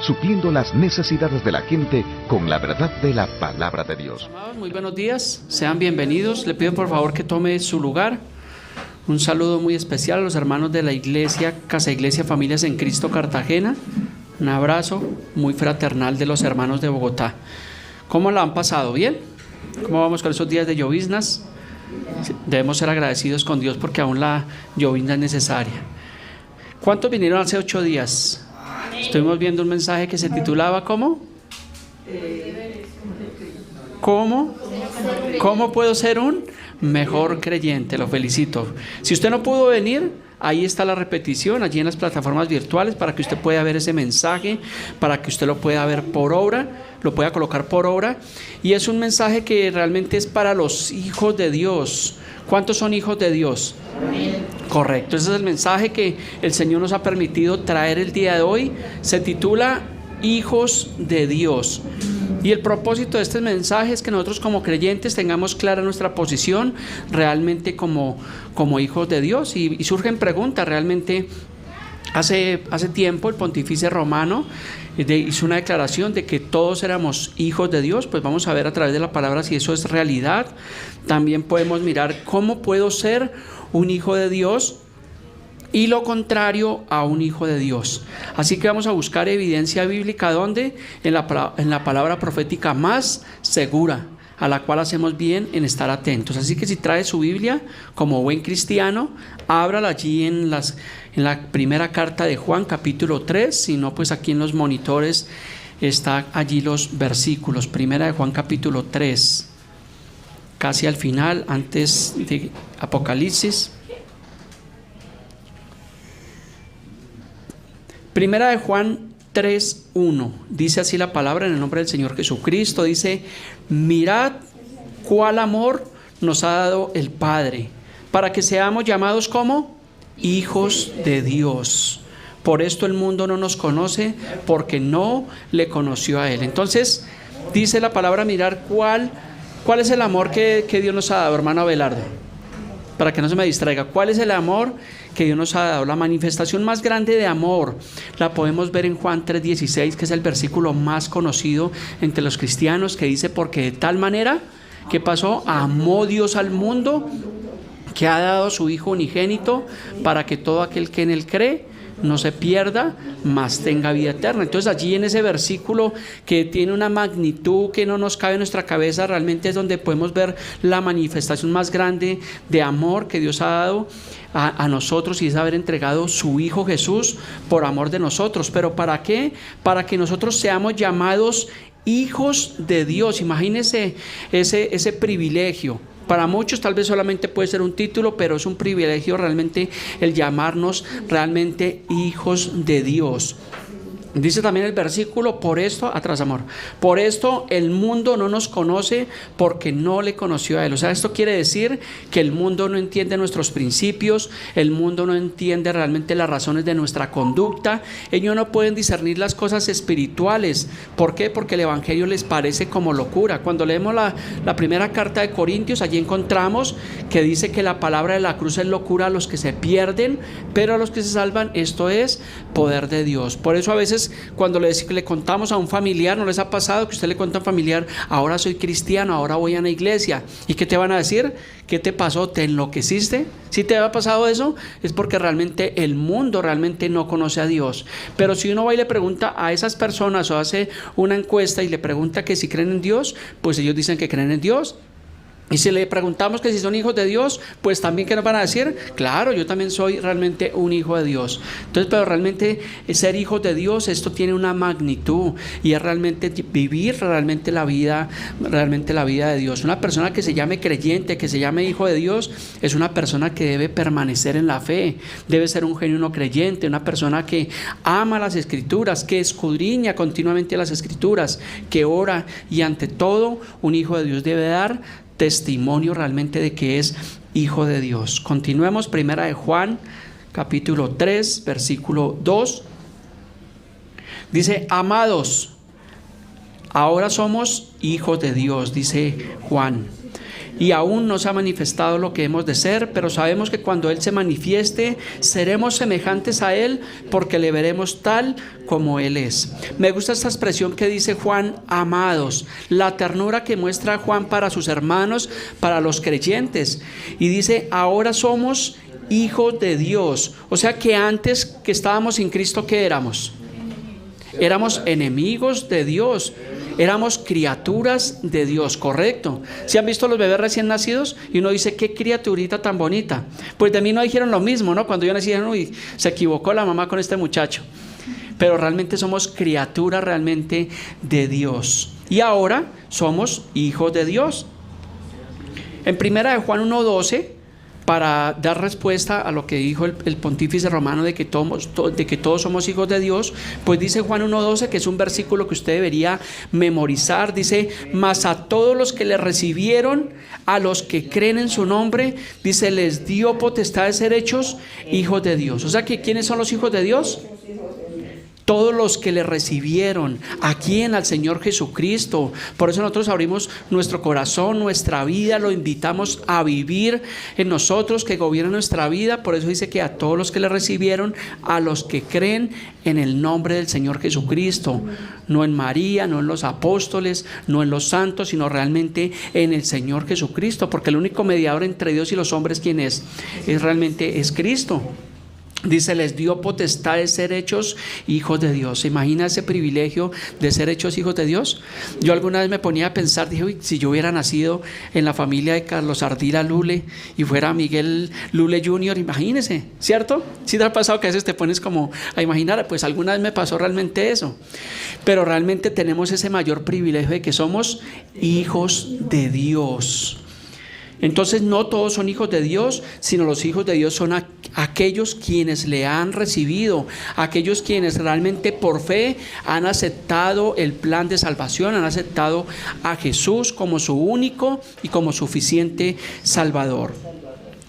supliendo las necesidades de la gente con la verdad de la palabra de Dios. Amados, muy buenos días, sean bienvenidos. Le pido por favor que tome su lugar. Un saludo muy especial a los hermanos de la iglesia, Casa Iglesia Familias en Cristo Cartagena. Un abrazo muy fraternal de los hermanos de Bogotá. ¿Cómo la han pasado? ¿Bien? ¿Cómo vamos con esos días de lloviznas? Debemos ser agradecidos con Dios porque aún la llovizna es necesaria. ¿Cuántos vinieron hace 8 días? Estuvimos viendo un mensaje que se titulaba ¿cómo? ¿Cómo puedo ser un mejor creyente? Lo felicito. Si usted no pudo venir, ahí está la repetición, allí en las plataformas virtuales, para que usted pueda ver ese mensaje, para que usted lo pueda ver por obra, lo pueda colocar por obra. Y es un mensaje que realmente es para los hijos de Dios. ¿Cuántos son hijos de Dios? Correcto, ese es el mensaje que el Señor nos ha permitido traer el día de hoy. Se titula Hijos de Dios. Y el propósito de este mensaje es que nosotros como creyentes tengamos clara nuestra posición realmente como hijos de Dios. Y surgen preguntas realmente. Hace tiempo el pontífice romano hizo una declaración de que todos éramos hijos de Dios. Pues vamos a ver a través de la palabra si eso es realidad. También podemos mirar cómo puedo ser un hijo de Dios y lo contrario a un hijo de Dios. Así que vamos a buscar evidencia bíblica. ¿Dónde? En la palabra profética más segura, a la cual hacemos bien en estar atentos. Así que si trae su Biblia como buen cristiano, ábrala allí en la primera carta de Juan, capítulo 3. Si no, pues aquí en los monitores están allí los versículos. Primera de Juan, capítulo 3, casi al final, antes de Apocalipsis. Primera de Juan 3:1, dice así la palabra en el nombre del Señor Jesucristo. Dice: mirad cuál amor nos ha dado el Padre, para que seamos llamados como hijos de Dios. Por esto el mundo no nos conoce, porque no le conoció a Él. Entonces dice la palabra, mirar cuál es el amor que Dios nos ha dado, hermano Abelardo, para que no se me distraiga. ¿Cuál es el amor que Dios nos ha dado? La manifestación más grande de amor la podemos ver en Juan 3:16, que es el versículo más conocido entre los cristianos, que dice: porque de tal manera, ¿qué pasó? Amó Dios al mundo, que ha dado a su Hijo unigénito, para que todo aquel que en Él cree no se pierda, mas tenga vida eterna. Entonces allí en ese versículo, que tiene una magnitud que no nos cabe en nuestra cabeza, realmente es donde podemos ver la manifestación más grande de amor que Dios ha dado a nosotros, y es haber entregado su Hijo Jesús por amor de nosotros. ¿Pero para qué? Para que nosotros seamos llamados hijos de Dios. Imagínense ese privilegio. Para muchos tal vez solamente puede ser un título, pero es un privilegio realmente el llamarnos realmente hijos de Dios. Dice también el versículo: por esto, atrás amor, por esto el mundo no nos conoce, porque no le conoció a Él. O sea, esto quiere decir que el mundo no entiende nuestros principios, el mundo no entiende realmente las razones de nuestra conducta. Ellos no pueden discernir las cosas espirituales. ¿Por qué? Porque el evangelio les parece como locura. Cuando leemos la primera carta de Corintios, allí encontramos que dice que la palabra de la cruz es locura a los que se pierden, pero a los que se salvan, esto es poder de Dios. Por eso a veces cuando le contamos a un familiar, ¿no les ha pasado que usted le cuenta a un familiar: ahora soy cristiano, ahora voy a una iglesia? ¿Y qué te van a decir? ¿Qué te pasó? ¿Te enloqueciste? Si te ha pasado eso, es porque realmente el mundo realmente no conoce a Dios. Pero si uno va y le pregunta a esas personas, o hace una encuesta y le pregunta que si creen en Dios, pues ellos dicen que creen en Dios. Y si le preguntamos que si son hijos de Dios, pues también, ¿qué nos van a decir? Claro, yo también soy realmente un hijo de Dios. Entonces, pero realmente ser hijos de Dios, esto tiene una magnitud, y es realmente vivir realmente la vida de Dios. Una persona que se llame creyente, que se llame hijo de Dios, es una persona que debe permanecer en la fe, debe ser un genuino creyente, una persona que ama las Escrituras, que escudriña continuamente las Escrituras, que ora, y ante todo un hijo de Dios debe dar testimonio realmente de que es hijo de Dios. Continuemos. Primera de Juan, capítulo 3, versículo 2. Dice: amados, ahora somos hijos de Dios, dice Juan. y aún no se ha manifestado lo que hemos de ser, pero sabemos que cuando Él se manifieste, seremos semejantes a Él, porque le veremos tal como Él es. Me gusta esta expresión que dice Juan, amados, la ternura que muestra Juan para sus hermanos, para los creyentes, y dice, ahora somos hijos de Dios. O sea que antes que estábamos sin Cristo, ¿qué éramos? Éramos enemigos de Dios, éramos criaturas de Dios, ¿correcto? ¿Sí han visto los bebés recién nacidos? Y uno dice, qué criaturita tan bonita. Pues de mí no dijeron lo mismo, ¿no? Cuando yo nací dijeron, uy, se equivocó la mamá con este muchacho. Pero realmente somos criaturas realmente de Dios. Y ahora somos hijos de Dios. En primera de Juan 1:12, para dar respuesta a lo que dijo el pontífice romano de que todos somos hijos de Dios, pues dice Juan 1:12, que es un versículo que usted debería memorizar. Dice, mas a todos los que le recibieron, a los que creen en su nombre, dice, les dio potestad de ser hechos hijos de Dios. O sea que ¿quiénes son los hijos de Dios? Todos los que le recibieron. ¿A quién? Al Señor Jesucristo. Por eso nosotros abrimos nuestro corazón, nuestra vida, lo invitamos a vivir en nosotros, que gobierne nuestra vida. Por eso dice que a todos los que le recibieron, a los que creen en el nombre del Señor Jesucristo. No en María, no en los apóstoles, no en los santos, sino realmente en el Señor Jesucristo. Porque el único mediador entre Dios y los hombres, ¿quién es? Realmente es Cristo. Dice, les dio potestad de ser hechos hijos de Dios. ¿Se imagina ese privilegio de ser hechos hijos de Dios? Yo alguna vez me ponía a pensar, dije, uy, si yo hubiera nacido en la familia de Carlos Ardila Lule y fuera Miguel Lule Jr., imagínese, ¿cierto? ¿Sí te ha pasado que a veces te pones como a imaginar? Pues alguna vez me pasó realmente eso. Pero realmente tenemos ese mayor privilegio de que somos hijos de Dios. Entonces no todos son hijos de Dios, sino los hijos de Dios son aquellos quienes le han recibido, aquellos quienes realmente por fe han aceptado el plan de salvación, han aceptado a Jesús como su único y como suficiente Salvador.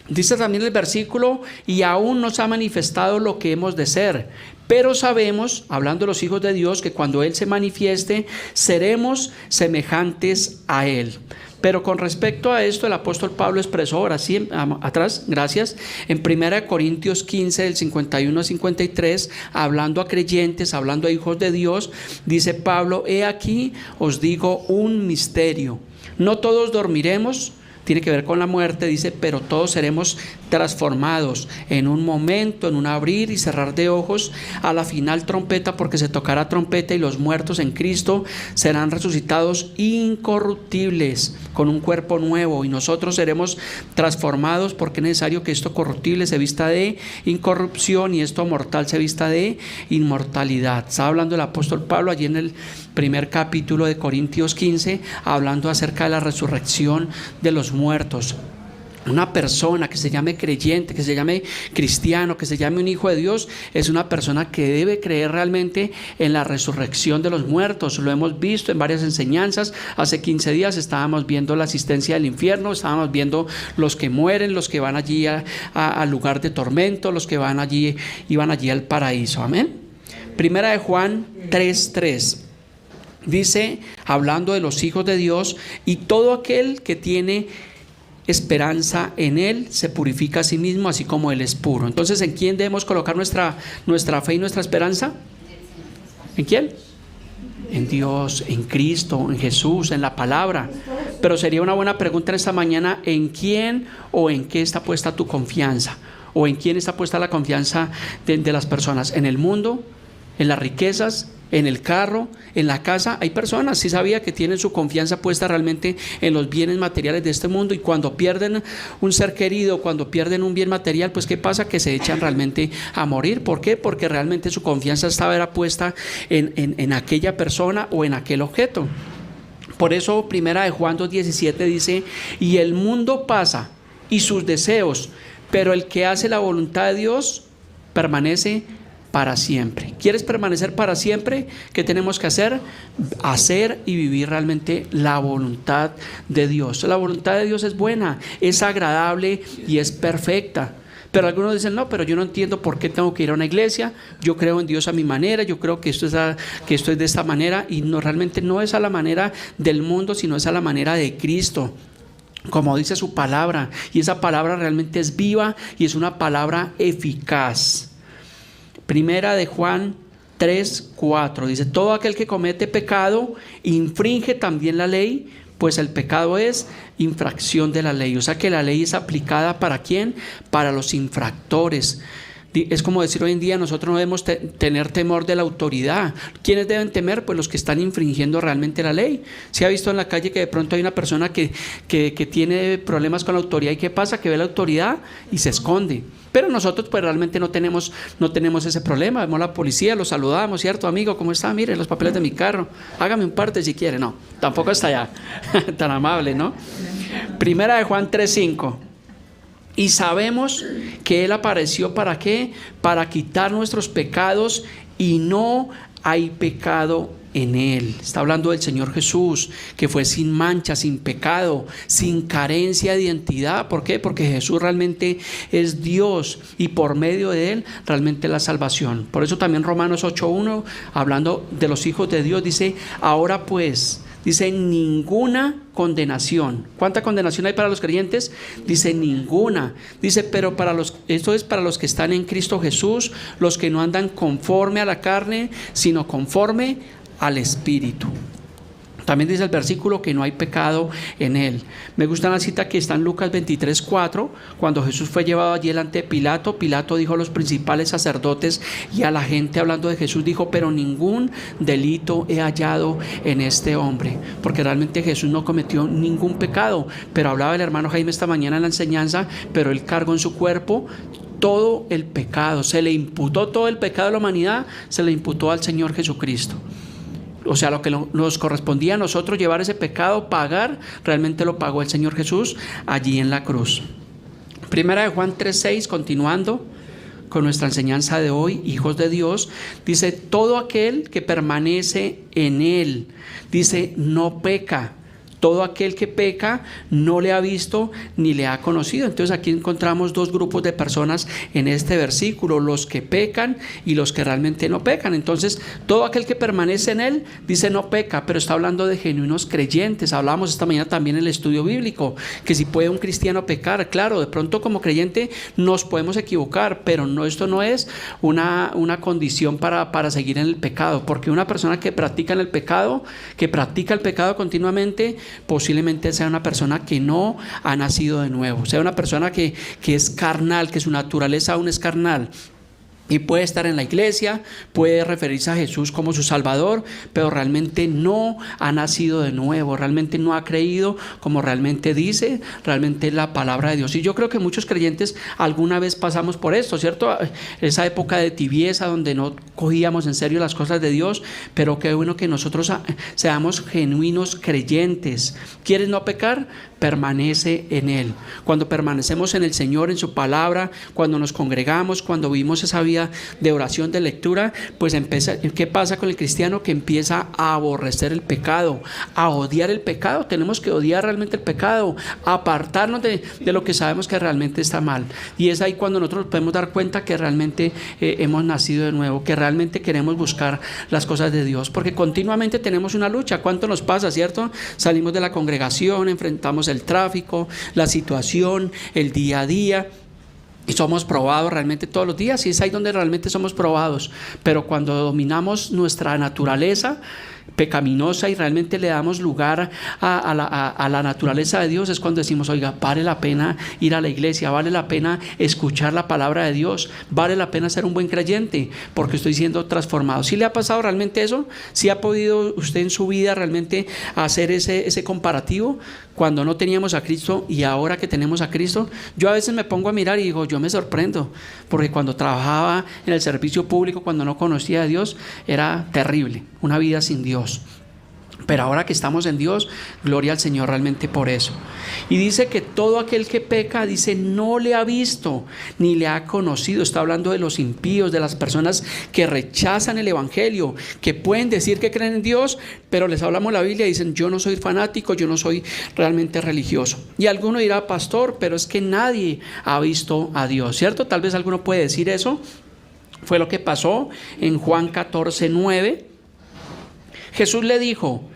Dice también el versículo, y aún no se ha manifestado lo que hemos de ser, pero sabemos, hablando de los hijos de Dios, que cuando Él se manifieste, seremos semejantes a Él. Pero con respecto a esto, el apóstol Pablo expresó, ahora sí, atrás, gracias, en 1 Corintios 15, del 51 al 53, hablando a creyentes, hablando a hijos de Dios, dice Pablo, he aquí, os digo un misterio, no todos dormiremos, tiene que ver con la muerte, dice, pero todos seremos transformados en un momento, en un abrir y cerrar de ojos, a la final trompeta, porque se tocará trompeta y los muertos en Cristo serán resucitados incorruptibles con un cuerpo nuevo, y nosotros seremos transformados, porque es necesario que esto corruptible se vista de incorrupción y esto mortal se vista de inmortalidad. Está hablando el apóstol Pablo allí en el primer capítulo de Corintios 15, hablando acerca de la resurrección de los muertos. Una persona que se llame creyente, que se llame cristiano, que se llame un hijo de Dios, es una persona que debe creer realmente en la resurrección de los muertos. Lo hemos visto en varias enseñanzas. Hace 15 días estábamos viendo la asistencia del infierno, estábamos viendo los que mueren, los que van allí al lugar de tormento, los que iban allí al paraíso. Amén. Primera de Juan 3:3. Dice, hablando de los hijos de Dios, y todo aquel que tiene esperanza en Él se purifica a sí mismo, así como Él es puro. Entonces, ¿en quién debemos colocar nuestra fe y nuestra esperanza? ¿En quién? En Dios, en Cristo, en Jesús, en la palabra. Pero sería una buena pregunta en esta mañana, ¿en quién o en qué está puesta tu confianza? ¿O en quién está puesta la confianza de las personas? ¿En el mundo? ¿En las riquezas? ¿En el carro? ¿En la casa? Hay personas, sí sabía, que tienen su confianza puesta realmente en los bienes materiales de este mundo, y cuando pierden un ser querido, cuando pierden un bien material, pues ¿qué pasa? Que se echan realmente a morir. ¿Por qué? Porque realmente su confianza estaba puesta en aquella persona o en aquel objeto. Por eso primera de Juan 2:17 dice, y el mundo pasa y sus deseos, pero el que hace la voluntad de Dios permanece para siempre. ¿Quieres permanecer para siempre? ¿Qué tenemos que hacer? Hacer y vivir realmente la voluntad de Dios. La voluntad de Dios es buena, es agradable y es perfecta. Pero algunos dicen, no, pero yo no entiendo por qué tengo que ir a una iglesia. Yo creo en Dios a mi manera, yo creo que esto es de esta manera, y no, realmente no es a la manera del mundo, sino es a la manera de Cristo. como dice su palabra, y esa palabra realmente es viva y es una palabra eficaz. Primera de Juan 3:4 dice: todo aquel que comete pecado infringe también la ley, pues el pecado es infracción de la ley. O sea que la ley es aplicada ¿para quién? Para los infractores. Es como decir hoy en día, nosotros no debemos tener temor de la autoridad. ¿Quiénes deben temer? Pues los que están infringiendo realmente la ley. Se ha visto en la calle que de pronto hay una persona que tiene problemas con la autoridad, y ¿qué pasa? Que ve la autoridad y se esconde. Pero nosotros pues realmente no tenemos ese problema. Vemos a la policía, lo saludamos, ¿cierto, amigo? ¿Cómo está? Mire los papeles de mi carro, hágame un parte si quiere. No, tampoco está allá tan amable, ¿no? Primera de Juan 3:5. Y sabemos que Él apareció ¿para qué? Para quitar nuestros pecados, y no hay pecado en Él. Está hablando del Señor Jesús, que fue sin mancha, sin pecado, sin carencia de identidad. ¿Por qué? Porque Jesús realmente es Dios, y por medio de Él realmente la salvación. Por eso también Romanos 8:1, hablando de los hijos de Dios, dice: ahora pues, dice, ninguna condenación. ¿Cuánta condenación hay para los creyentes? Dice ninguna. Dice, pero esto es para los que están en Cristo Jesús, los que no andan conforme a la carne, sino conforme al Espíritu. También dice el versículo que no hay pecado en Él. Me gusta una cita que está en Lucas 23:4, cuando Jesús fue llevado allí delante de Pilato. Pilato dijo a los principales sacerdotes y a la gente, hablando de Jesús, dijo: pero ningún delito he hallado en este hombre, porque realmente Jesús no cometió ningún pecado. Pero hablaba el hermano Jaime esta mañana en la enseñanza, pero Él cargó en su cuerpo todo el pecado. Se le imputó todo el pecado de la humanidad, se le imputó al Señor Jesucristo. O sea, lo que nos correspondía a nosotros llevar ese pecado, pagar, realmente lo pagó el Señor Jesús allí en la cruz. Primera de Juan 3:6, continuando con nuestra enseñanza de hoy, hijos de Dios, dice: todo aquel que permanece en Él, dice, no peca. Todo aquel que peca no le ha visto ni le ha conocido. Entonces aquí encontramos dos grupos de personas en este versículo: los que pecan y los que realmente no pecan. Entonces todo aquel que permanece en Él, dice, no peca, pero está hablando de genuinos creyentes. Hablábamos esta mañana también en el estudio bíblico, que si puede un cristiano pecar, claro, de pronto como creyente nos podemos equivocar, pero esto no es una condición para seguir en el pecado, porque una persona que practica el pecado continuamente, posiblemente sea una persona que no ha nacido de nuevo, sea una persona que es carnal, que su naturaleza aún es carnal. Y puede estar en la iglesia, puede referirse a Jesús como su Salvador, pero realmente no ha nacido de nuevo, realmente no ha creído como realmente dice realmente la palabra de Dios. Y yo creo que muchos creyentes alguna vez pasamos por esto, ¿cierto? Esa época de tibieza donde no cogíamos en serio las cosas de Dios, pero qué bueno que nosotros seamos genuinos creyentes. ¿Quieres no pecar? Permanece en Él. Cuando permanecemos en el Señor, en su palabra, cuando nos congregamos, cuando vivimos esa vida de oración, de lectura, pues ¿qué pasa con el cristiano? Que empieza a aborrecer el pecado, a odiar el pecado. Tenemos que odiar realmente el pecado, apartarnos de lo que sabemos que realmente está mal. Y es ahí cuando nosotros podemos dar cuenta que realmente hemos nacido de nuevo, que realmente queremos buscar las cosas de Dios, porque continuamente tenemos una lucha. ¿Cuánto nos pasa, cierto? Salimos de la congregación, enfrentamos el tráfico, la situación, el día a día, y somos probados realmente todos los días, y es ahí donde realmente somos probados. Pero cuando dominamos nuestra naturaleza pecaminosa y realmente le damos lugar a la naturaleza de Dios, es cuando decimos: oiga, vale la pena ir a la iglesia, vale la pena escuchar la palabra de Dios, vale la pena ser un buen creyente, porque estoy siendo transformado. ¿Sí le ha pasado realmente eso? ¿Sí ha podido usted en su vida realmente hacer ese comparativo? Cuando no teníamos a Cristo y ahora que tenemos a Cristo, yo a veces me pongo a mirar y digo, yo me sorprendo, porque cuando trabajaba en el servicio público, cuando no conocía a Dios, era terrible, una vida sin Dios. Pero ahora que estamos en Dios, gloria al Señor realmente por eso. Y dice que todo aquel que peca, dice, no le ha visto ni le ha conocido. Está hablando de los impíos, de las personas que rechazan el evangelio, que pueden decir que creen en Dios, pero les hablamos la Biblia y dicen: yo no soy fanático, yo no soy realmente religioso. Y alguno dirá: pastor, pero es que nadie ha visto a Dios, ¿cierto? Tal vez alguno puede decir eso. Fue lo que pasó en Juan 14:9. Jesús le dijo: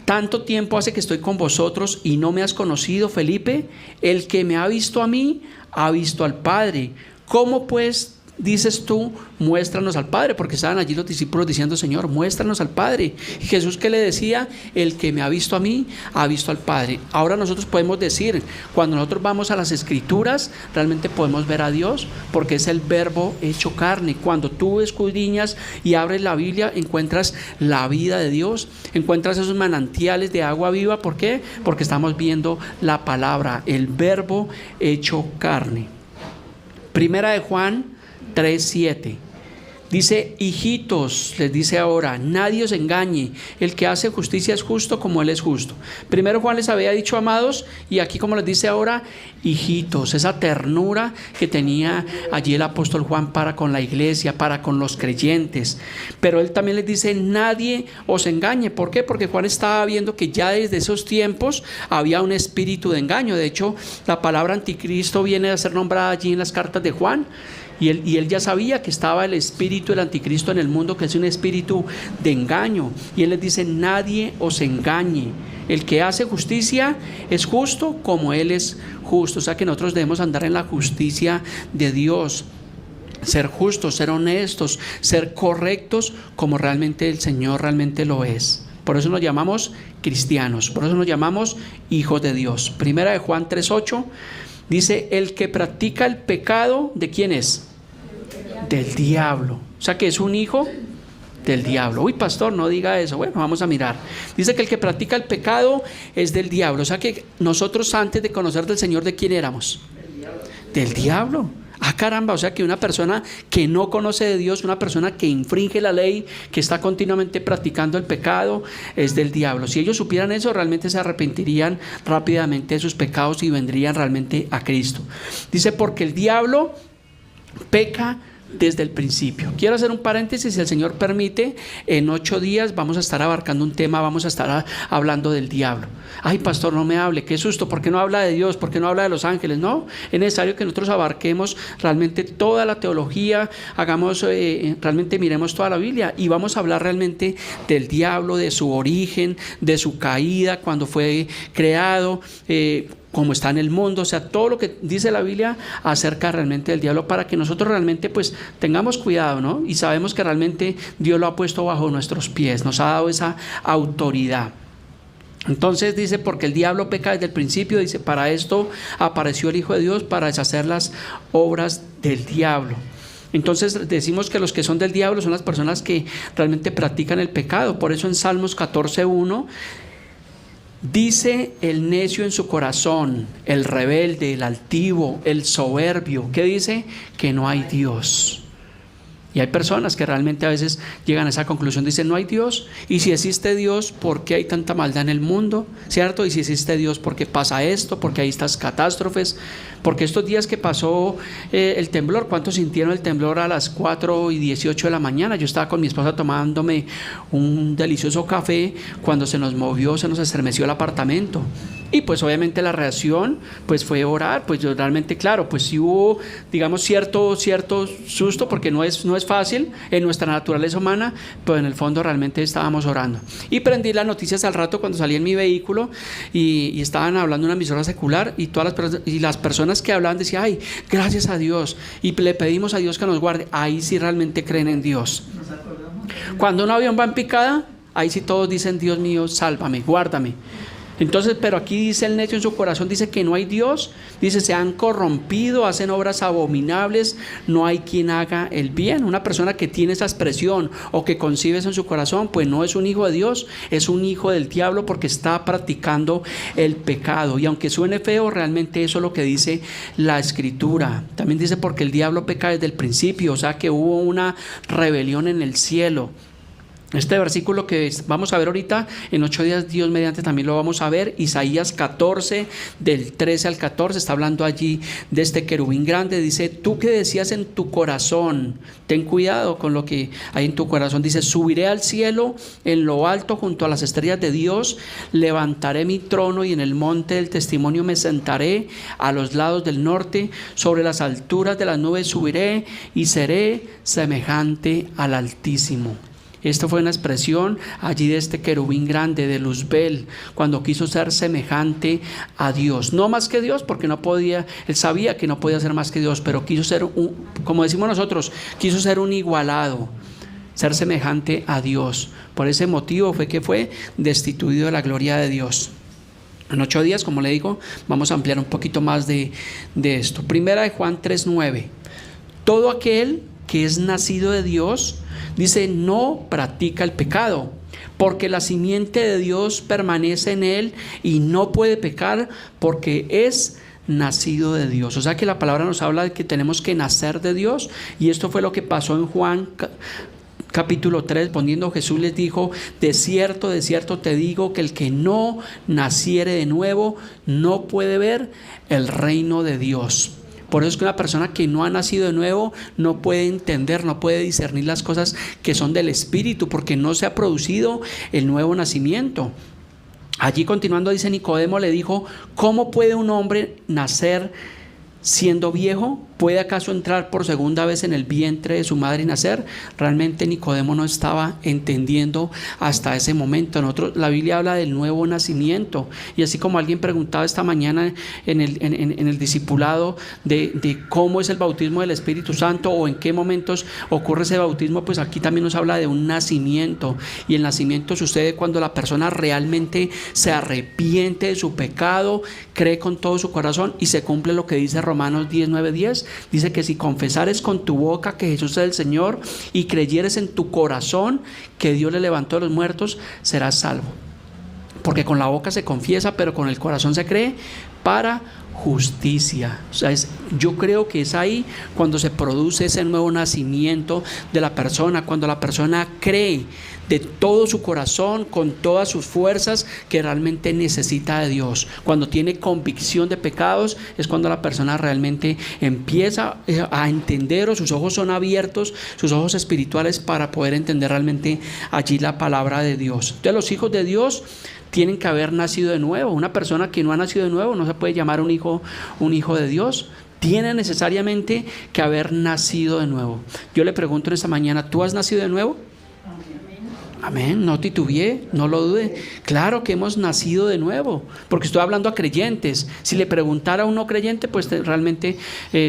Tanto tiempo hace que estoy con vosotros y no me has conocido, Felipe. El que me ha visto a mí, ha visto al Padre. ¿Cómo pues dices tú, muéstranos al Padre? Porque estaban allí los discípulos diciendo, Señor, muéstranos al Padre. Y Jesús, ¿qué le decía? El que me ha visto a mí, ha visto al Padre. Ahora nosotros podemos decir, cuando nosotros vamos a las Escrituras, realmente podemos ver a Dios, porque es el Verbo hecho carne. Cuando tú escudriñas y abres la Biblia, encuentras la vida de Dios, encuentras esos manantiales de agua viva. ¿Por qué? Porque estamos viendo la palabra, el Verbo hecho carne. Primera de Juan 3:7 dice, hijitos, les dice ahora, nadie os engañe, el que hace justicia es justo como él es justo. Primero Juan les había dicho amados, y aquí como les dice ahora, hijitos. Esa ternura que tenía allí el apóstol Juan para con la iglesia, para con los creyentes. Pero él también les dice, nadie os engañe. ¿Por qué? Porque Juan estaba viendo que ya desde esos tiempos había un espíritu de engaño. De hecho, la palabra anticristo viene a ser nombrada allí en las cartas de Juan. Y él ya sabía que estaba el espíritu del anticristo en el mundo, que es un espíritu de engaño. Y él les dice, nadie os engañe. El que hace justicia es justo como él es justo. O sea que nosotros debemos andar en la justicia de Dios. Ser justos, ser honestos, ser correctos como realmente el Señor realmente lo es. Por eso nos llamamos cristianos, por eso nos llamamos hijos de Dios. Primera de Juan 3:8 dice, el que practica el pecado, ¿de quién es? Del diablo. O sea que es un hijo del diablo. Uy, pastor, no diga eso. Bueno, vamos a mirar. Dice que el que practica el pecado es del diablo. O sea que nosotros antes de conocer del Señor, ¿de quién éramos? Del diablo. Ah, caramba, o sea que una persona que no conoce de Dios, una persona que infringe la ley, que está continuamente practicando el pecado, es del diablo. Si ellos supieran eso, realmente se arrepentirían rápidamente de sus pecados y vendrían realmente a Cristo. Dice, porque el diablo peca desde el principio. Quiero hacer un paréntesis, si el Señor permite, en 8 días vamos a estar abarcando un tema, vamos a estar hablando del diablo. Ay, pastor, no me hable, qué susto, ¿por qué no habla de Dios? ¿Por qué no habla de los ángeles? No, es necesario que nosotros abarquemos realmente toda la teología, realmente miremos toda la Biblia y vamos a hablar realmente del diablo, de su origen, de su caída, cuando fue creado, como está en el mundo, o sea, todo lo que dice la Biblia acerca realmente del diablo, para que nosotros realmente pues tengamos cuidado, ¿no? Y sabemos que realmente Dios lo ha puesto bajo nuestros pies, nos ha dado esa autoridad. Entonces dice, porque el diablo peca desde el principio, dice, para esto apareció el Hijo de Dios, para deshacer las obras del diablo. Entonces decimos que los que son del diablo son las personas que realmente practican el pecado. Por eso en Salmos 14:1 dice, el necio en su corazón, el rebelde, el altivo, el soberbio, ¿qué dice? Que no hay Dios. Y hay personas que realmente a veces llegan a esa conclusión, dicen, no hay Dios. Y si existe Dios, ¿por qué hay tanta maldad en el mundo? ¿Cierto? Y si existe Dios, ¿por qué pasa esto? ¿Por qué hay estas catástrofes? Porque estos días que pasó el temblor, ¿cuántos sintieron el temblor a las 4:18 de la mañana? Yo estaba con mi esposa tomándome un delicioso café cuando se nos movió, se nos estremeció el apartamento. Y pues obviamente la reacción pues fue orar. Pues yo realmente, claro, pues sí hubo, digamos, cierto susto, porque no es fácil en nuestra naturaleza humana, pero en el fondo realmente estábamos orando. Y prendí las noticias al rato cuando salí en mi vehículo y estaban hablando en una emisora secular y las personas que hablaban decían, ay, gracias a Dios, y le pedimos a Dios que nos guarde. Ahí sí realmente creen en Dios. Cuando un avión va en picada, ahí sí todos dicen, Dios mío, sálvame, guárdame. Entonces, pero aquí dice el necio en su corazón, dice que no hay Dios, dice, se han corrompido, hacen obras abominables, no hay quien haga el bien. Una persona que tiene esa expresión o que concibe eso en su corazón, pues no es un hijo de Dios, es un hijo del diablo, porque está practicando el pecado. Y aunque suene feo, realmente eso es lo que dice la Escritura. También dice, porque el diablo peca desde el principio, o sea que hubo una rebelión en el cielo. Este versículo que vamos a ver ahorita, en 8 días Dios mediante también lo vamos a ver. Isaías 14, del 13 al 14, está hablando allí de este querubín grande. Dice, tú que decías en tu corazón, ten cuidado con lo que hay en tu corazón. Dice, subiré al cielo, en lo alto junto a las estrellas de Dios, levantaré mi trono y en el monte del testimonio me sentaré, a los lados del norte, sobre las alturas de las nubes subiré y seré semejante al Altísimo. Esto fue una expresión allí de este querubín grande, de Luzbel, cuando quiso ser semejante a Dios. No más que Dios, porque no podía, él sabía que no podía ser más que Dios, pero quiso ser, como decimos nosotros, quiso ser un igualado, ser semejante a Dios. Por ese motivo fue que fue destituido de la gloria de Dios. En 8 días, como le digo, vamos a ampliar un poquito más de esto. Primera de Juan 3:9. Todo aquel que es nacido de Dios, dice, no practica el pecado, porque la simiente de Dios permanece en él y no puede pecar porque es nacido de Dios. O sea que la palabra nos habla de que tenemos que nacer de Dios, y esto fue lo que pasó en Juan capítulo 3, respondiendo Jesús les dijo, de cierto te digo que el que no naciere de nuevo no puede ver el reino de Dios. Por eso es que una persona que no ha nacido de nuevo no puede entender, no puede discernir las cosas que son del Espíritu, porque no se ha producido el nuevo nacimiento. Allí continuando dice, Nicodemo le dijo, ¿cómo puede un hombre nacer siendo viejo? ¿Puede acaso entrar por segunda vez en el vientre de su madre y nacer? Realmente Nicodemo no estaba entendiendo hasta ese momento. La Biblia habla del nuevo nacimiento, y así como alguien preguntaba esta mañana en el discipulado de cómo es el bautismo del Espíritu Santo o en qué momentos ocurre ese bautismo, pues aquí también nos habla de un nacimiento, y el nacimiento sucede cuando la persona realmente se arrepiente de su pecado, cree con todo su corazón y se cumple lo que dice Romanos 10:9-10. Dice que si confesares con tu boca que Jesús es el Señor y creyeres en tu corazón que Dios le levantó de los muertos, serás salvo. Porque con la boca se confiesa, pero con el corazón se cree para justicia. O sea, yo creo que es ahí cuando se produce ese nuevo nacimiento de la persona, cuando la persona cree de todo su corazón, con todas sus fuerzas, que realmente necesita de Dios. Cuando tiene convicción de pecados, es cuando la persona realmente empieza a entender, o sus ojos son abiertos, sus ojos espirituales, para poder entender realmente allí la palabra de Dios. Entonces los hijos de Dios tienen que haber nacido de nuevo. Una persona que no ha nacido de nuevo no se puede llamar un hijo de Dios. Tiene necesariamente que haber nacido de nuevo. Yo le pregunto en esta mañana, ¿tú has nacido de nuevo? Amén, no titubee, no lo dude. Claro que hemos nacido de nuevo, porque estoy hablando a creyentes. Si le preguntara a un no creyente, pues realmente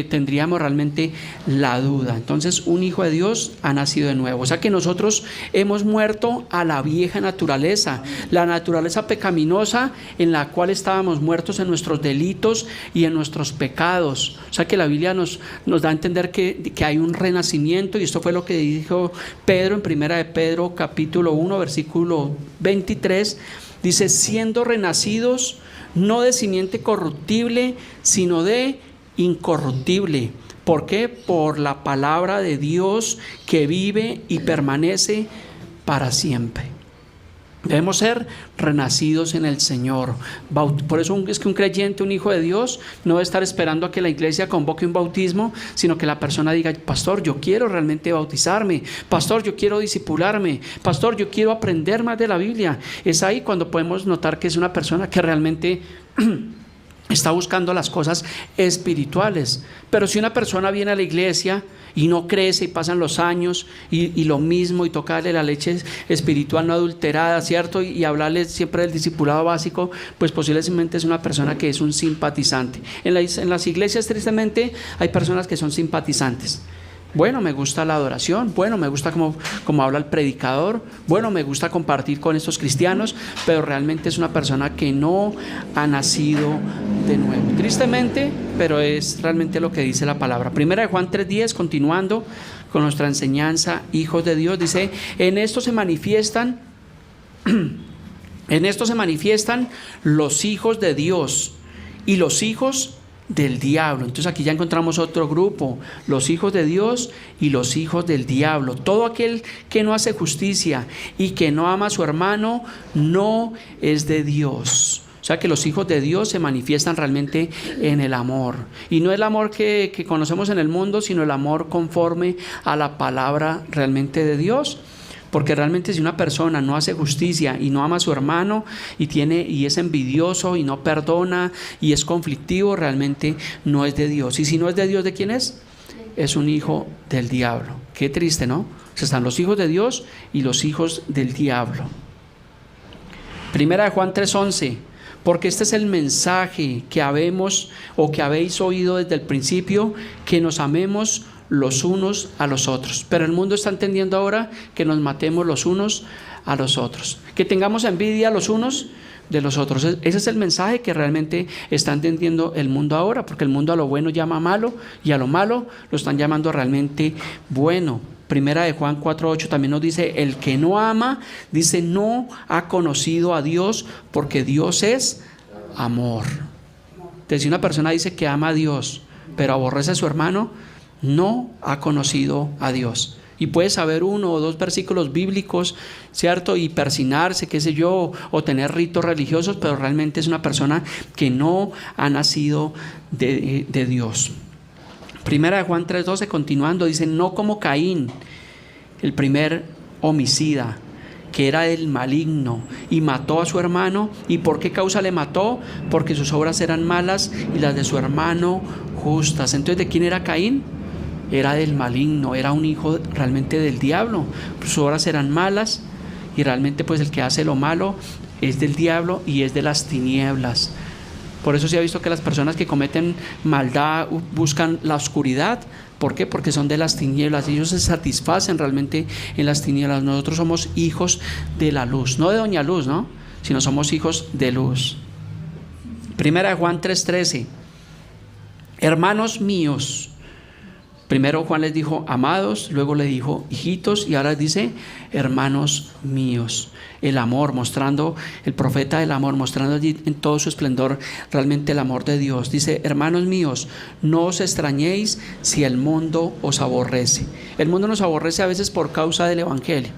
tendríamos realmente la duda. Entonces, un hijo de Dios ha nacido de nuevo. O sea que nosotros hemos muerto a la vieja naturaleza, la naturaleza pecaminosa en la cual estábamos muertos en nuestros delitos y en nuestros pecados. O sea que la Biblia nos da a entender que hay un renacimiento, y esto fue lo que dijo Pedro en primera de Pedro capítulo 1, versículo 23, dice, siendo renacidos no de simiente corruptible, sino de incorruptible. ¿Por qué? Por la palabra de Dios que vive y permanece para siempre. Debemos ser renacidos en el Señor. Por eso es que un creyente, un hijo de Dios, no debe estar esperando a que la iglesia convoque un bautismo, sino que la persona diga, pastor, yo quiero realmente bautizarme, pastor, yo quiero discipularme, pastor, yo quiero aprender más de la Biblia. Es ahí cuando podemos notar que es una persona que realmente está buscando las cosas espirituales. Pero si una persona viene a la iglesia y no crece, y pasan los años y lo mismo, y tocarle la leche espiritual no adulterada, ¿cierto? Y hablarle siempre del discipulado básico, pues posiblemente es una persona que es un simpatizante. En las iglesias, tristemente, hay personas que son simpatizantes. Bueno, me gusta la adoración, bueno, me gusta como habla el predicador, bueno, me gusta compartir con estos cristianos, pero realmente es una persona que no ha nacido de nuevo. Tristemente, pero es realmente lo que dice la palabra. Primera de Juan 3:10, continuando con nuestra enseñanza, hijos de Dios, dice, en esto se manifiestan los hijos de Dios y los hijos del diablo. Entonces aquí ya encontramos otro grupo, los hijos de Dios y los hijos del diablo. Todo aquel que no hace justicia y que no ama a su hermano no es de Dios. O sea que los hijos de Dios se manifiestan realmente en el amor, y no el amor que conocemos en el mundo, sino el amor conforme a la palabra realmente de Dios. Porque realmente si una persona no hace justicia y no ama a su hermano y es envidioso y no perdona y es conflictivo, realmente no es de Dios. Y si no es de Dios, ¿de quién es? Es un hijo del diablo. Qué triste, ¿no? sea, están los hijos de Dios y los hijos del diablo. Primera de Juan 3:11, porque este es el mensaje que habéis oído desde el principio, que nos amemos los unos a los otros. Pero el mundo está entendiendo ahora que nos matemos los unos a los otros, que tengamos envidia los unos de los otros. Ese es el mensaje que realmente está entendiendo el mundo ahora, porque el mundo a lo bueno llama malo y a lo malo lo están llamando realmente bueno. Primera de Juan 4:8 también nos dice: el que no ama, dice, no ha conocido a Dios, porque Dios es amor. Entonces, si una persona dice que ama a Dios pero aborrece a su hermano, no ha conocido a Dios. Y puede saber 1 o 2 versículos bíblicos, ¿cierto? Y persinarse, qué sé yo, o tener ritos religiosos, pero realmente es una persona que no ha nacido de Dios. Primera de Juan 3:12, continuando, dice: no como Caín, el primer homicida, que era el maligno, y mató a su hermano. ¿Y por qué causa le mató? Porque sus obras eran malas y las de su hermano justas. Entonces, ¿de quién era Caín? Era del maligno, era un hijo realmente del diablo. Sus obras eran malas y realmente pues el que hace lo malo es del diablo y es de las tinieblas. Por eso se ha visto que las personas que cometen maldad buscan la oscuridad. ¿Por qué? Porque son de las tinieblas. Ellos se satisfacen realmente en las tinieblas. Nosotros somos hijos de la luz, no de Doña Luz, ¿no? Sino somos hijos de luz. Primera de Juan 3:13. Hermanos míos. Primero Juan les dijo amados, luego le dijo hijitos, y ahora dice hermanos míos. El amor, mostrando, el profeta del amor, mostrando allí en todo su esplendor realmente el amor de Dios. Dice: hermanos míos, no os extrañéis si el mundo os aborrece. El mundo nos aborrece a veces por causa del evangelio.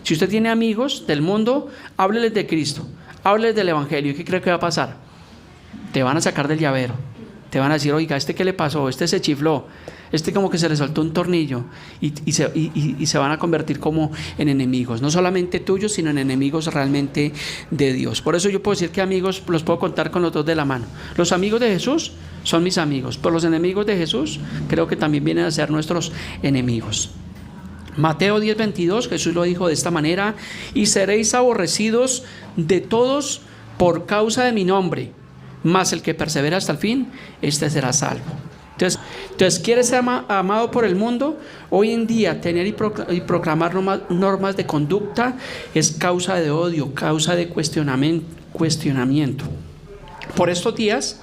Si usted tiene amigos del mundo, hábleles de Cristo, hábleles del evangelio. ¿Y qué cree que va a pasar? Te van a sacar del llavero. Te van a decir: oiga, ¿este qué le pasó? Este se chifló, este como que se le soltó un tornillo, y se van a convertir como en enemigos, no solamente tuyos, sino en enemigos realmente de Dios. Por eso yo puedo decir que amigos los puedo contar con los dos de la mano. Los amigos de Jesús son mis amigos, pero los enemigos de Jesús creo que también vienen a ser nuestros enemigos. Mateo 10:22, Jesús lo dijo de esta manera: y seréis aborrecidos de todos por causa de mi nombre, mas el que persevera hasta el fin, este será salvo. Entonces, ¿quieres ser amado por el mundo? Hoy en día tener y proclamar normas de conducta es causa de odio, causa de cuestionamiento. Por estos días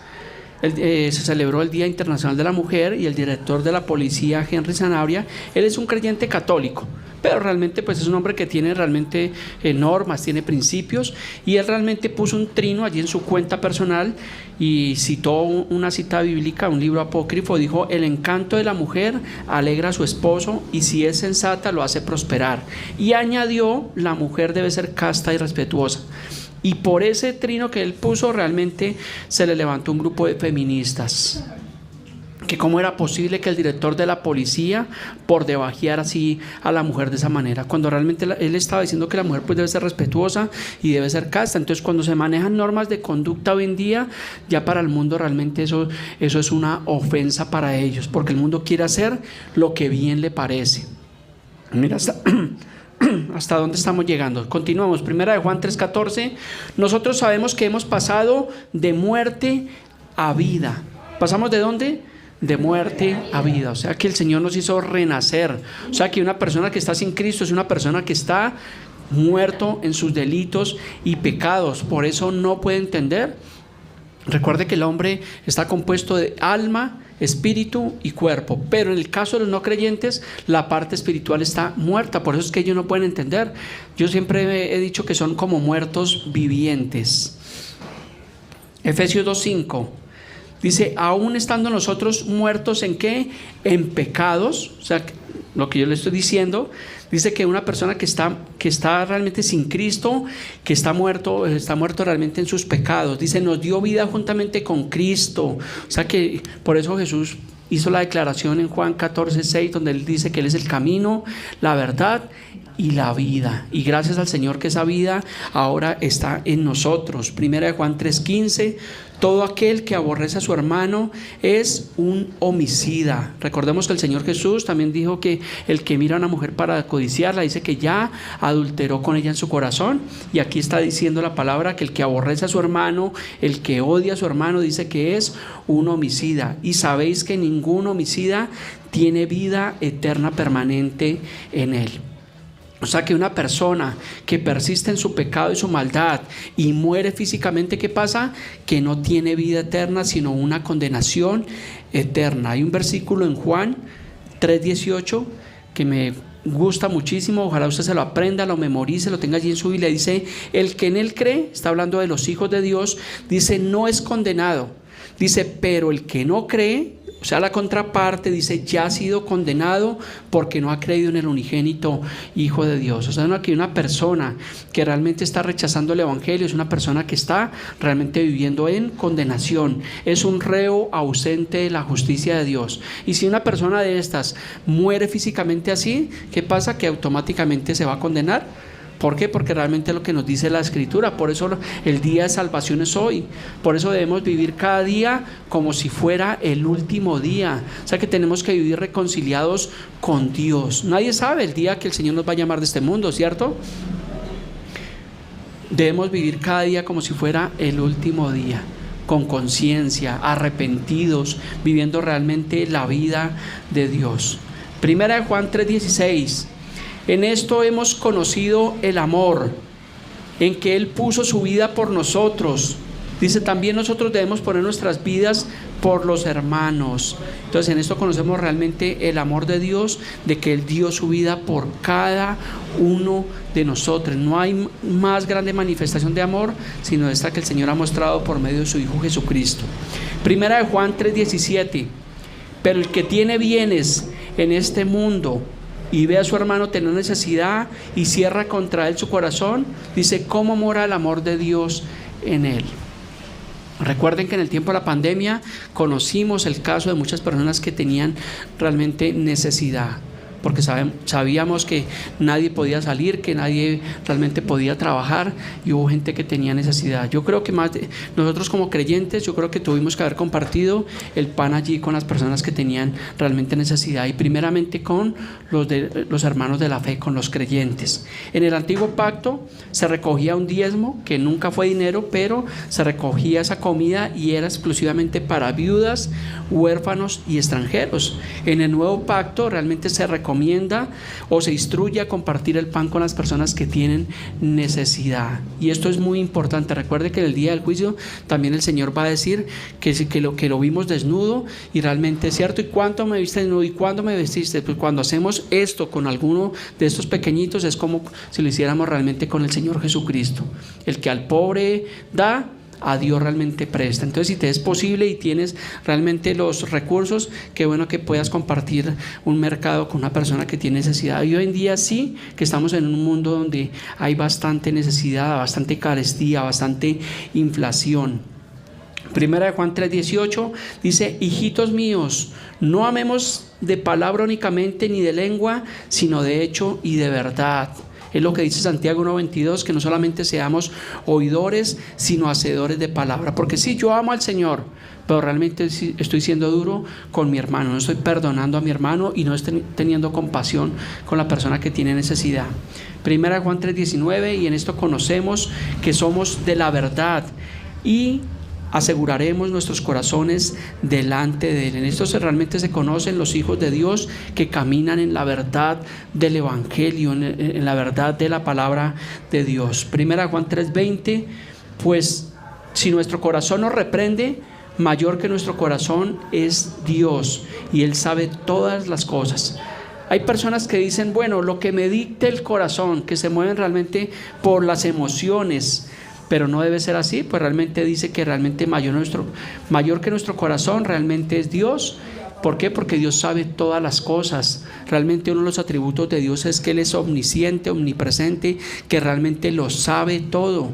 se celebró el Día Internacional de la Mujer, y el director de la policía, Henry Sanabria, él es un creyente católico, pero realmente pues es un hombre que tiene realmente normas, tiene principios, y él realmente puso un trino allí en su cuenta personal y citó una cita bíblica, un libro apócrifo. Dijo: el encanto de la mujer alegra a su esposo, y si es sensata lo hace prosperar. Y añadió: la mujer debe ser casta y respetuosa. Y por ese trino que él puso, realmente se le levantó un grupo de feministas. Que cómo era posible que el director de la policía por debajear así a la mujer de esa manera, cuando realmente él estaba diciendo que la mujer pues debe ser respetuosa y debe ser casta. Entonces, cuando se manejan normas de conducta hoy en día, ya para el mundo realmente eso es una ofensa para ellos, porque el mundo quiere hacer lo que bien le parece. Mira, hasta dónde estamos llegando. Continuamos. Primera de Juan 3:14. Nosotros sabemos que hemos pasado de muerte a vida. ¿Pasamos de dónde? De muerte a vida. O sea que el Señor nos hizo renacer. O sea que una persona que está sin Cristo es una persona que está muerto en sus delitos y pecados. Por eso no puede entender. Recuerde que el hombre está compuesto de alma, espíritu y cuerpo, pero en el caso de los no creyentes, la parte espiritual está muerta. Por eso es que ellos no pueden entender. Yo siempre he dicho que son como muertos vivientes. Efesios 2:5 dice: aún estando nosotros muertos ¿en qué? En pecados. O sea, lo que yo le estoy diciendo, dice que una persona que está realmente sin Cristo, que está muerto realmente en sus pecados. Dice: nos dio vida juntamente con Cristo. O sea que por eso Jesús hizo la declaración en Juan 14:6, donde él dice que él es el camino, la verdad y la vida. Y gracias al Señor que esa vida ahora está en nosotros. Primera de Juan 3:15: todo aquel que aborrece a su hermano es un homicida. Recordemos que el Señor Jesús también dijo que el que mira a una mujer para codiciarla, dice que ya adulteró con ella en su corazón. Y aquí está diciendo la palabra que el que aborrece a su hermano, el que odia a su hermano, dice que es un homicida. Y sabéis que ningún homicida tiene vida eterna permanente en él. O sea que una persona que persiste en su pecado y su maldad y muere físicamente, ¿qué pasa? Que no tiene vida eterna, sino una condenación eterna. Hay un versículo en Juan 3:18 que me gusta muchísimo, ojalá usted se lo aprenda, lo memorice, lo tenga allí en su Biblia. Dice: el que en él cree, está hablando de los hijos de Dios, dice, no es condenado. Dice, pero el que no cree, o sea, la contraparte, dice, ya ha sido condenado porque no ha creído en el unigénito Hijo de Dios. O sea, no, aquí una persona que realmente está rechazando el Evangelio es una persona que está realmente viviendo en condenación. Es un reo ausente de la justicia de Dios. Y si una persona de estas muere físicamente así, ¿qué pasa? Que automáticamente se va a condenar. ¿Por qué? Porque realmente es lo que nos dice la Escritura. Por eso el día de salvación es hoy. Por eso debemos vivir cada día como si fuera el último día. O sea que tenemos que vivir reconciliados con Dios. Nadie sabe el día que el Señor nos va a llamar de este mundo, ¿cierto? Debemos vivir cada día como si fuera el último día, con conciencia, arrepentidos, viviendo realmente la vida de Dios. Primera de Juan 3:16: en esto hemos conocido el amor, en que Él puso su vida por nosotros. Dice, también nosotros debemos poner nuestras vidas por los hermanos. Entonces en esto conocemos realmente el amor de Dios, de que Él dio su vida por cada uno de nosotros. No hay más grande manifestación de amor sino esta que el Señor ha mostrado por medio de su Hijo Jesucristo. Primera de Juan 3:17: pero el que tiene bienes en este mundo y ve a su hermano tener necesidad y cierra contra él su corazón, dice, ¿cómo mora el amor de Dios en él? Recuerden que en el tiempo de la pandemia conocimos el caso de muchas personas que tenían realmente necesidad, porque sabíamos que nadie podía salir, que nadie realmente podía trabajar, y hubo gente que tenía necesidad. Yo creo que nosotros como creyentes, yo creo que tuvimos que haber compartido el pan allí con las personas que tenían realmente necesidad, y primeramente con los hermanos de la fe, con los creyentes. En el antiguo pacto se recogía un diezmo, que nunca fue dinero, pero se recogía esa comida y era exclusivamente para viudas, huérfanos y extranjeros. En el nuevo pacto realmente se recomienda o se instruye a compartir el pan con las personas que tienen necesidad, y esto es muy importante. Recuerde que en el día del juicio también el Señor va a decir que lo vimos desnudo, y realmente es cierto. ¿Y cuánto me viste desnudo? ¿Y cuándo me vestiste? Pues cuando hacemos esto con alguno de estos pequeñitos es como si lo hiciéramos realmente con el Señor Jesucristo. El que al pobre da, a Dios realmente presta. Entonces, si te es posible y tienes realmente los recursos, qué bueno que puedas compartir un mercado con una persona que tiene necesidad. Y hoy en día sí que estamos en un mundo donde hay bastante necesidad, bastante carestía, bastante inflación. Primera de Juan 3:18 dice, hijitos míos, no amemos de palabra únicamente ni de lengua, sino de hecho y de verdad. Es lo que dice Santiago 1:22, que no solamente seamos oidores, sino hacedores de palabra. Porque sí, yo amo al Señor, pero realmente estoy siendo duro con mi hermano, no estoy perdonando a mi hermano y no estoy teniendo compasión con la persona que tiene necesidad. Primera Juan 3:19, y en esto conocemos que somos de la verdad y aseguraremos nuestros corazones delante de Él. En esto realmente se conocen los hijos de Dios que caminan en la verdad del Evangelio, en la verdad de la palabra de Dios. Primera Juan 3:20, pues si nuestro corazón nos reprende, mayor que nuestro corazón es Dios, y Él sabe todas las cosas. Hay personas que dicen, bueno, lo que me dicte el corazón, que se mueven realmente por las emociones, pero no debe ser así. Pues realmente dice que realmente mayor que nuestro corazón realmente es Dios. ¿Por qué? Porque Dios sabe todas las cosas. Realmente uno de los atributos de Dios es que Él es omnisciente, omnipresente, que realmente lo sabe todo.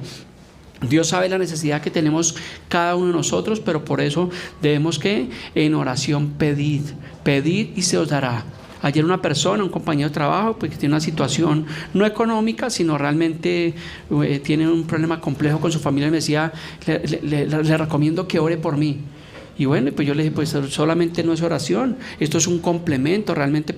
Dios sabe la necesidad que tenemos cada uno de nosotros, pero por eso debemos que en oración pedir y se os dará. Ayer una persona, un compañero de trabajo, pues que tiene una situación no económica, sino realmente tiene un problema complejo con su familia, y me decía, le recomiendo que ore por mí. Y bueno, pues yo le dije, pues solamente no es oración, esto es un complemento, realmente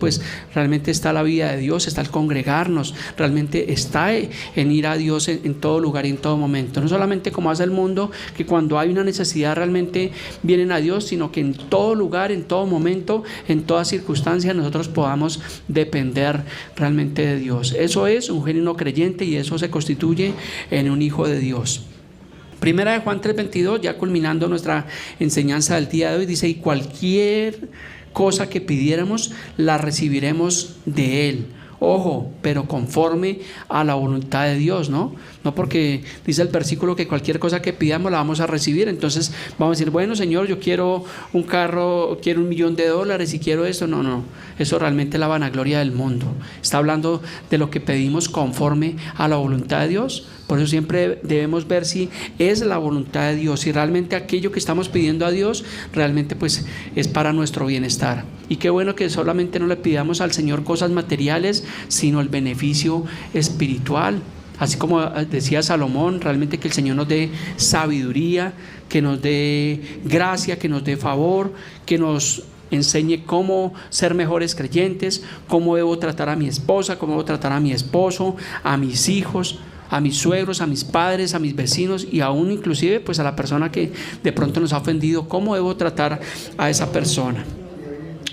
está la vida de Dios, está el congregarnos, realmente está en ir a Dios en todo lugar y en todo momento. No solamente como hace el mundo, que cuando hay una necesidad realmente vienen a Dios, sino que en todo lugar, en todo momento, en toda circunstancia nosotros podamos depender realmente de Dios. Eso es un genuino creyente y eso se constituye en un hijo de Dios. Primera de Juan 3:22, ya culminando nuestra enseñanza del día de hoy, dice: y cualquier cosa que pidiéramos, la recibiremos de Él. Ojo, pero conforme a la voluntad de Dios, ¿no? No porque dice el versículo que cualquier cosa que pidamos la vamos a recibir. Entonces vamos a decir, bueno, Señor, yo quiero un carro, quiero $1.000.000 y quiero esto. No, eso realmente es la vanagloria del mundo. Está hablando de lo que pedimos conforme a la voluntad de Dios. Por eso siempre debemos ver si es la voluntad de Dios, si realmente aquello que estamos pidiendo a Dios realmente pues es para nuestro bienestar. Y qué bueno que solamente no le pidamos al Señor cosas materiales, sino el beneficio espiritual. Así como decía Salomón, realmente que el Señor nos dé sabiduría, que nos dé gracia, que nos dé favor, que nos enseñe cómo ser mejores creyentes, cómo debo tratar a mi esposa, cómo debo tratar a mi esposo, a mis hijos, a mis suegros, a mis padres, a mis vecinos y aún inclusive pues a la persona que de pronto nos ha ofendido, cómo debo tratar a esa persona.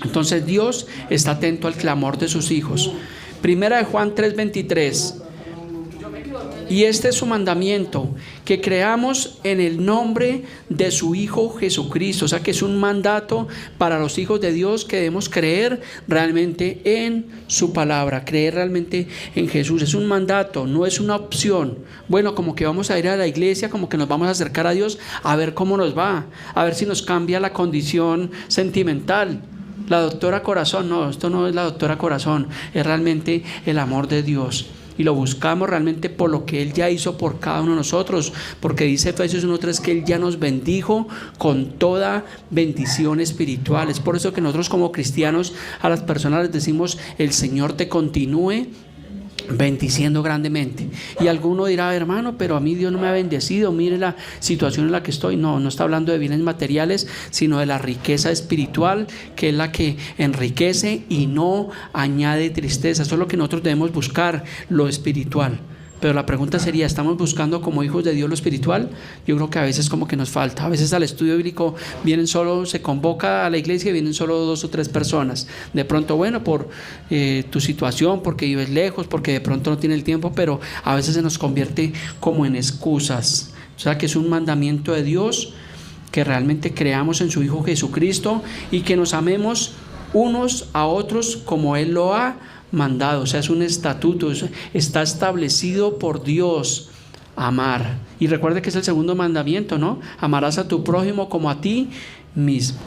Entonces Dios está atento al clamor de sus hijos. Primera de Juan 3:23. Y este es su mandamiento, que creamos en el nombre de su Hijo Jesucristo. O sea que es un mandato para los hijos de Dios que debemos creer realmente en su palabra, creer realmente en Jesús. Es un mandato, no es una opción. Bueno, como que vamos a ir a la iglesia, como que nos vamos a acercar a Dios a ver cómo nos va, a ver si nos cambia la condición sentimental. La doctora Corazón, no, esto no es la doctora Corazón, es realmente el amor de Dios. Y lo buscamos realmente por lo que Él ya hizo por cada uno de nosotros, porque dice Efesios 1:3 que Él ya nos bendijo con toda bendición espiritual. Es por eso que nosotros como cristianos a las personas les decimos: el Señor te continúe bendiciendo grandemente. Y alguno dirá: hermano, pero a mí Dios no me ha bendecido, mire la situación en la que estoy. No está hablando de bienes materiales, sino de la riqueza espiritual, que es la que enriquece y no añade tristeza. Eso es lo que nosotros debemos buscar, lo espiritual. Pero la pregunta sería: ¿estamos buscando como hijos de Dios lo espiritual? Yo creo que a veces como que nos falta. A veces al estudio bíblico se convoca a la iglesia y vienen solo 2 o 3 personas. De pronto, bueno, por tu situación, porque vives lejos, porque de pronto no tiene el tiempo, pero a veces se nos convierte como en excusas. O sea que es un mandamiento de Dios, que realmente creamos en su Hijo Jesucristo y que nos amemos unos a otros como Él lo ha mandado. O sea, es un estatuto, está establecido por Dios, amar. Y recuerde que es el segundo mandamiento, ¿no? Amarás a tu prójimo como a ti mismo.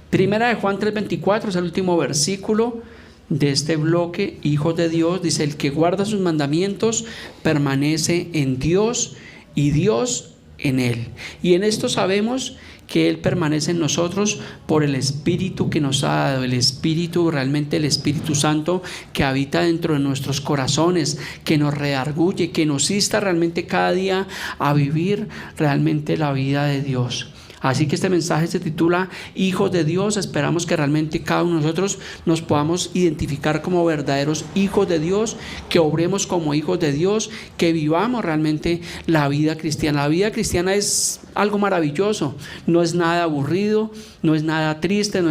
Primera de Juan 3:24 es el último versículo de este bloque. Hijos de Dios, dice: el que guarda sus mandamientos permanece en Dios y Dios en él. Y en esto sabemos que Él permanece en nosotros por el Espíritu que nos ha dado, el Espíritu, realmente el Espíritu Santo que habita dentro de nuestros corazones, que nos redarguye, que nos insta realmente cada día a vivir realmente la vida de Dios. Así que este mensaje se titula Hijos de Dios. Esperamos que realmente cada uno de nosotros nos podamos identificar como verdaderos hijos de Dios, que obremos como hijos de Dios, que vivamos realmente la vida cristiana. La vida cristiana es algo maravilloso, no es nada aburrido, no es nada triste,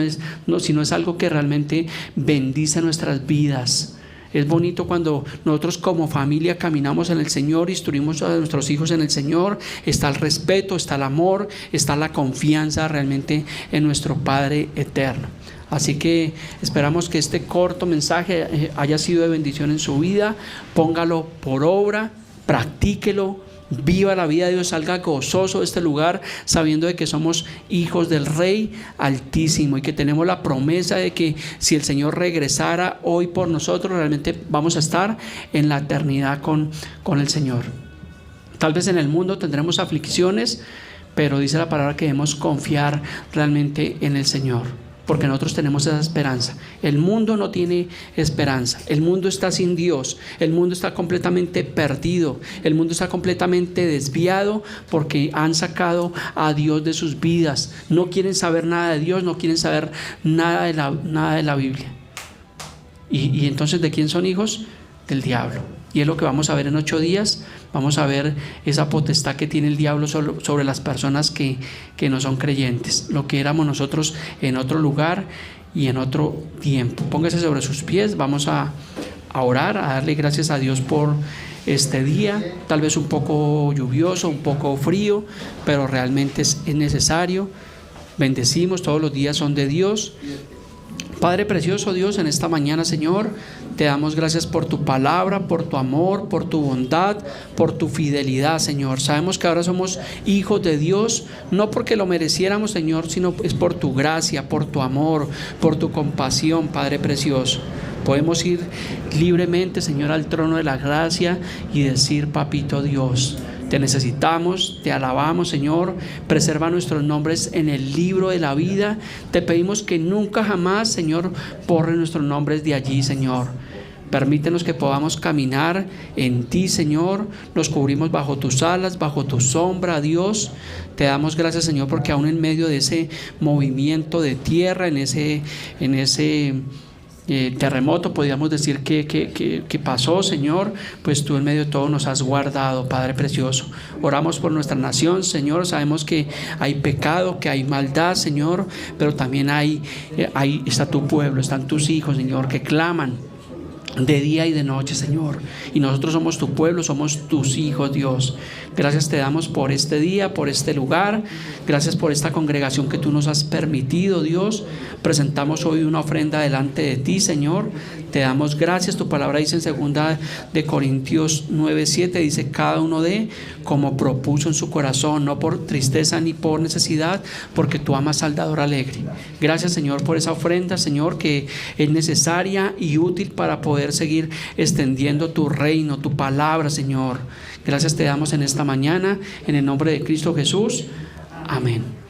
sino es algo que realmente bendice nuestras vidas. Es bonito cuando nosotros como familia caminamos en el Señor, instruimos a nuestros hijos en el Señor. Está el respeto, está el amor, está la confianza realmente en nuestro Padre eterno. Así que esperamos que este corto mensaje haya sido de bendición en su vida. Póngalo por obra, practíquelo. Viva la vida de Dios, salga gozoso de este lugar sabiendo de que somos hijos del Rey Altísimo y que tenemos la promesa de que si el Señor regresara hoy por nosotros, realmente vamos a estar en la eternidad con el Señor. Tal vez en el mundo tendremos aflicciones, pero dice la palabra que debemos confiar realmente en el Señor. porque nosotros tenemos esa esperanza. El mundo no tiene esperanza, el mundo está sin Dios, el mundo está completamente perdido, el mundo está completamente desviado porque han sacado a Dios de sus vidas, no quieren saber nada de Dios, no quieren saber nada de la Biblia. Y entonces, ¿de quién son hijos? Del diablo. Y es lo que vamos a ver en 8 días. Vamos a ver esa potestad que tiene el diablo sobre las personas que no son creyentes, lo que éramos nosotros en otro lugar y en otro tiempo. Póngase sobre sus pies, vamos a orar, a darle gracias a Dios por este día, tal vez un poco lluvioso, un poco frío, pero realmente es necesario. Bendecimos, todos los días son de Dios. Padre precioso Dios, en esta mañana, Señor, te damos gracias por tu palabra, por tu amor, por tu bondad, por tu fidelidad, Señor. Sabemos que ahora somos hijos de Dios, no porque lo mereciéramos, Señor, sino es por tu gracia, por tu amor, por tu compasión, Padre precioso. Podemos ir libremente, Señor, al trono de la gracia y decir: Papito Dios, te necesitamos, te alabamos, Señor. Preserva nuestros nombres en el libro de la vida. Te pedimos que nunca jamás, Señor, borre nuestros nombres de allí, Señor. Permítenos que podamos caminar en ti, Señor. Nos cubrimos bajo tus alas, bajo tu sombra, Dios. Te damos gracias, Señor, porque aún en medio de ese movimiento de tierra, en ese terremoto, podríamos decir que pasó, Señor, pues tú en medio de todo nos has guardado, Padre precioso. Oramos por nuestra nación, Señor. Sabemos que hay pecado, que hay maldad, Señor, pero también ahí está tu pueblo, están tus hijos, Señor, que claman de día y de noche, Señor, y nosotros somos tu pueblo, somos tus hijos, Dios. Gracias te damos por este día, por este lugar. Gracias por esta congregación que tú nos has permitido, Dios. Presentamos hoy una ofrenda delante de ti, Señor. Te damos gracias. Tu palabra dice en 2 de Corintios 9:7, dice: cada uno dé como propuso en su corazón, no por tristeza ni por necesidad, porque tú amas al dador alegre. Gracias, Señor, por esa ofrenda, Señor, que es necesaria y útil para poder seguir extendiendo tu reino, tu palabra, Señor. Gracias te damos en esta mañana, en el nombre de Cristo Jesús. Amén.